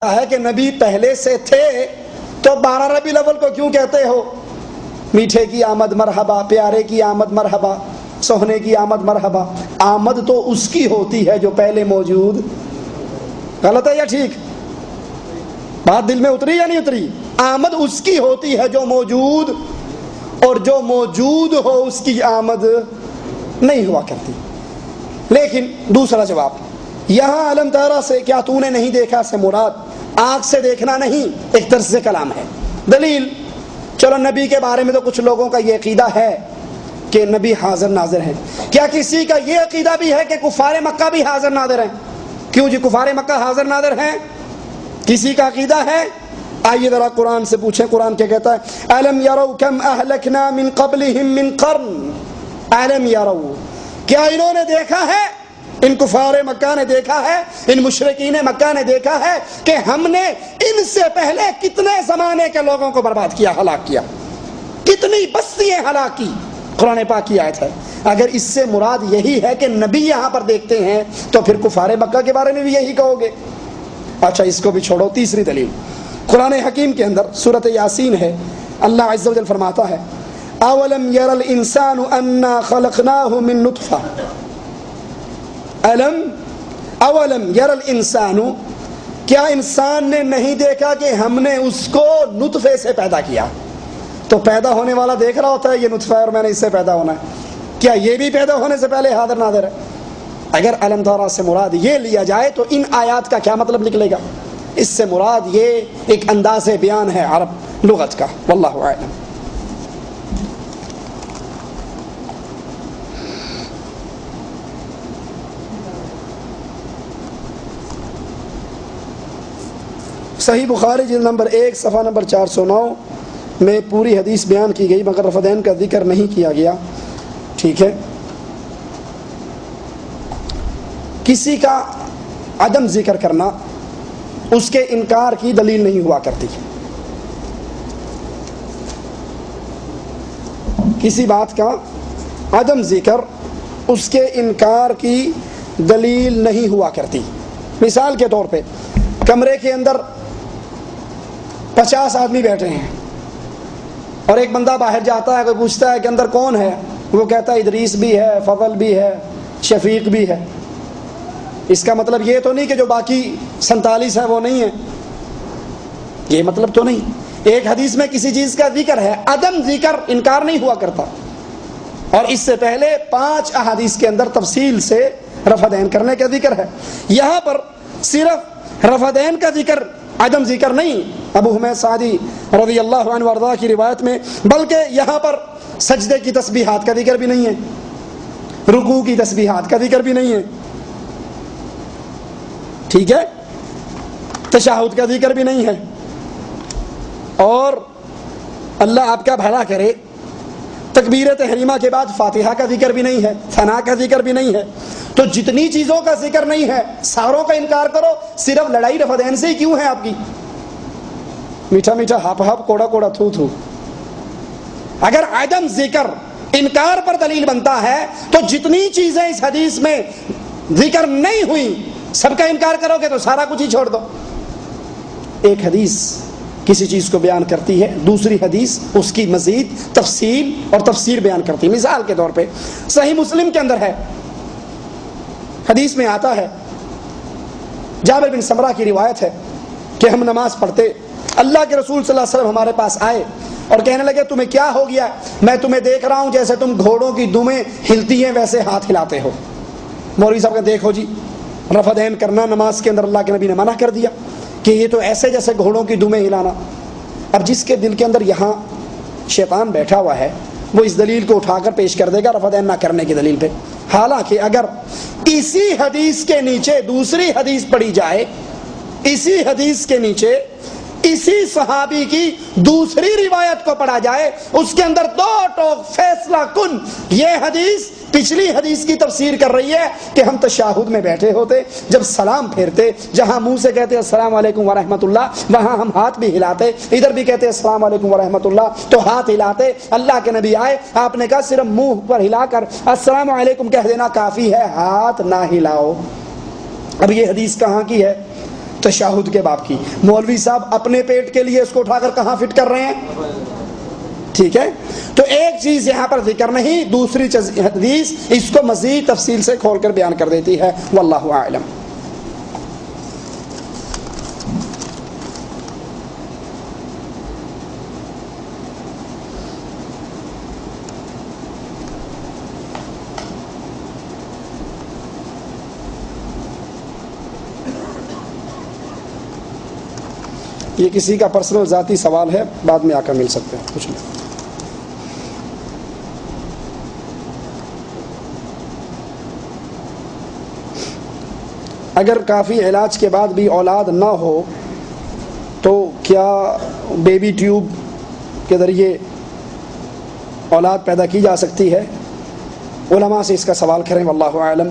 ہے کہ نبی پہلے سے تھے تو 12 ربیع الاول کو کیوں کہتے ہو میٹھے کی آمد مرحبا، پیارے کی آمد مرحبا، سوہنے کی آمد مرحبا؟ آمد تو اس کی ہوتی ہے جو پہلے موجود۔ غلط ہے یا ٹھیک؟ بات دل میں اتری یا نہیں اتری؟ آمد اس کی ہوتی ہے جو موجود، اور جو موجود ہو اس کی آمد نہیں ہوا کرتی۔ لیکن دوسرا جواب یہاں علم تارا سے کیا تو نے نہیں دیکھا سے مراد آنکھ سے دیکھنا نہیں، ایک طرز سے کلام ہے۔ دلیل، چلو نبی کے بارے میں تو کچھ لوگوں کا یہ عقیدہ ہے کہ نبی حاضر ناظر ہیں۔ کیا کسی کا یہ عقیدہ بھی ہے کہ کفار مکہ بھی حاضر ناظر ہیں؟ کیوں جی، کفار مکہ حاضر ناظر ہیں؟ کسی کا عقیدہ ہے؟ آئیے ذرا قرآن سے پوچھیں، قرآن کیا کہتا ہے؟ الم یروا کم اہلکنا من قبلہم من قرن، الم یروا، کیا انہوں نے دیکھا ہے، ان کفار مکہ نے دیکھا ہے، ان مشرکین مکہ نے دیکھا ہے کہ ہم نے ان سے پہلے کتنے زمانے کے لوگوں کو برباد کیا، ہلاک کیا، کتنی بستیاں ہلاک کی؟ قرآن پاک کی آیت ہے۔ اگر اس سے مراد یہی ہے کہ نبی یہاں پر دیکھتے ہیں تو پھر کفار مکہ کے بارے میں بھی یہی کہو گے؟ اچھا، اس کو بھی چھوڑو۔ تیسری دلیل قرآن حکیم کے اندر سورۃ یاسین ہے، اللہ عز و جل فرماتا ہے اولم یر الانسان انا خلقناہ من نطفہ، اولم یر الانسان، کیا انسان نے نہیں دیکھا کہ ہم نے اس کو نطفے سے پیدا کیا؟ تو پیدا ہونے والا دیکھ رہا ہوتا ہے یہ نطفہ ہے اور میں نے اس سے پیدا ہونا ہے، کیا یہ بھی پیدا ہونے سے پہلے حاضر ناظر ہے؟ اگر علم دارا سے مراد یہ لیا جائے تو ان آیات کا کیا مطلب نکلے گا؟ اس سے مراد یہ ایک انداز بیان ہے عرب لغت کا، واللہ اعلم۔ صحیح بخاری جلد نمبر 1 صفحہ نمبر 409 میں پوری حدیث بیان کی گئی مگر رفدین کا ذکر نہیں کیا گیا، ٹھیک ہے؟ کسی کا عدم ذکر کرنا اس کے انکار کی دلیل نہیں ہوا کرتی، کسی بات کا عدم ذکر اس کے انکار کی دلیل نہیں ہوا کرتی۔ مثال کے طور پہ کمرے کے اندر 50 آدمی بیٹھے ہیں اور ایک بندہ باہر جاتا ہے، کوئی پوچھتا ہے کہ اندر کون ہے؟ وہ کہتا ہے ادریس بھی ہے، فضل بھی ہے، شفیق بھی ہے۔ اس کا مطلب یہ تو نہیں کہ جو باقی 47 ہیں وہ نہیں ہیں، یہ مطلب تو نہیں۔ ایک حدیث میں کسی چیز کا ذکر ہے، عدم ذکر انکار نہیں ہوا کرتا، اور اس سے پہلے 5 احادیث کے اندر تفصیل سے رفع دین کرنے کا ذکر ہے۔ یہاں پر صرف رفع دین کا ذکر، عدم ذکر نہیں ابو حمید سعدی رضی اللہ عنہ وارضاہ کی روایت میں، بلکہ یہاں پر سجدے کی تسبیحات کا ذکر بھی نہیں ہے، رکوع کی تسبیحات کا ذکر بھی نہیں ہے، ٹھیک ہے؟ تشہد کا ذکر بھی نہیں ہے، اور اللہ آپ کا بھلا کرے تکبیر تحریمہ کے بعد فاتحہ کا ذکر بھی نہیں ہے، ثنا کا ذکر بھی نہیں ہے۔ تو جتنی چیزوں کا ذکر نہیں ہے ساروں کا انکار کرو، صرف لڑائی رفع دین سے ہی کیوں ہے آپ کی؟ میٹھا میٹھا ہپ ہپ، کوڑا کوڑا تھو تھو۔ اگر عدم ذکر انکار پر دلیل بنتا ہے تو جتنی چیزیں اس حدیث میں ذکر نہیں ہوئی سب کا انکار کرو گے تو سارا کچھ ہی چھوڑ دو۔ ایک حدیث کسی چیز کو بیان کرتی ہے، دوسری حدیث اس کی مزید تفصیل اور تفسیر بیان کرتی ہے۔ مثال کے طور پہ صحیح مسلم کے اندر ہے، حدیث میں آتا ہے، جابر بن سمرہ کی روایت ہے کہ ہم نماز پڑھتے، اللہ کے رسول صلی اللہ علیہ وسلم ہمارے پاس آئے اور کہنے لگے تمہیں کیا ہو گیا؟ میں تمہیں دیکھ رہا ہوں جیسے تم گھوڑوں کی دمیں ہلتی ہیں ویسے ہاتھ ہلاتے ہو۔ مولوی صاحب کہ دیکھو جی، رفع دین کرنا نماز کے اندر اللہ کے نبی نے منع کر دیا کہ یہ تو ایسے جیسے گھوڑوں کی دمیں ہلانا۔ اب جس کے دل کے اندر یہاں شیطان بیٹھا ہوا ہے وہ اس دلیل کو اٹھا کر پیش کر دے گا رفع دین نہ کرنے کی دلیل پہ، حالانکہ اگر اسی حدیث کے نیچے دوسری حدیث پڑھی جائے، اسی حدیث کے نیچے اسی صحابی کی دوسری روایت کو پڑھا جائے، اس کے اندر 2 ٹوک فیصلہ کن یہ حدیث پچھلی حدیث کی تفسیر کر رہی ہے کہ ہم تشہد میں بیٹھے ہوتے، جب سلام پھیرتے، جہاں منہ سے کہتے السلام علیکم ورحمۃ اللہ وہاں ہم ہاتھ بھی ہلاتے، ادھر بھی کہتے السلام علیکم ورحمۃ اللہ تو ہاتھ ہلاتے۔ اللہ کے نبی آئے، آپ نے کہا صرف منہ پر ہلا کر السلام علیکم کہہ دینا کافی ہے، ہاتھ نہ ہلاؤ۔ اب یہ حدیث کہاں کی ہے؟ تشہد کے باب کی. مولوی صاحب اپنے پیٹ کے لیے اس کو اٹھا کر کہاں فٹ کر رہے ہیں؟ ٹھیک ہے. تو ایک چیز یہاں پر ذکر نہیں، دوسری حدیث اس کو مزید تفصیل سے کھول کر بیان کر دیتی ہے. واللہ اعلم. یہ کسی کا پرسنل ذاتی سوال ہے، بعد میں آ کر مل سکتے ہیں. کچھ نہیں. اگر کافی علاج کے بعد بھی اولاد نہ ہو تو کیا بیبی ٹیوب کے ذریعے اولاد پیدا کی جا سکتی ہے؟ علماء سے اس کا سوال کریں. واللہ اعلم.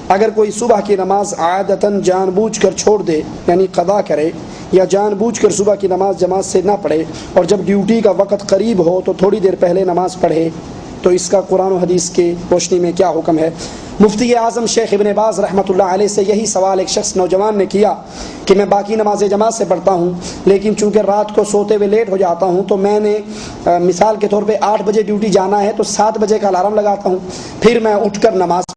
اگر کوئی صبح کی نماز عادتاً جان بوجھ کر چھوڑ دے، یعنی قضا کرے، یا جان بوجھ کر صبح کی نماز جماعت سے نہ پڑھے اور جب ڈیوٹی کا وقت قریب ہو تو تھوڑی دیر پہلے نماز پڑھے، تو اس کا قرآن و حدیث کی روشنی میں کیا حکم ہے؟ مفتی اعظم شیخ ابن باز رحمۃ اللہ علیہ سے یہی سوال ایک شخص نوجوان نے کیا کہ میں باقی نمازیں جماعت سے پڑھتا ہوں، لیکن چونکہ رات کو سوتے ہوئے لیٹ ہو جاتا ہوں تو میں نے مثال کے طور پہ 8 بجے ڈیوٹی جانا ہے تو 7 بجے کا الارم لگاتا ہوں، پھر میں اٹھ کر نماز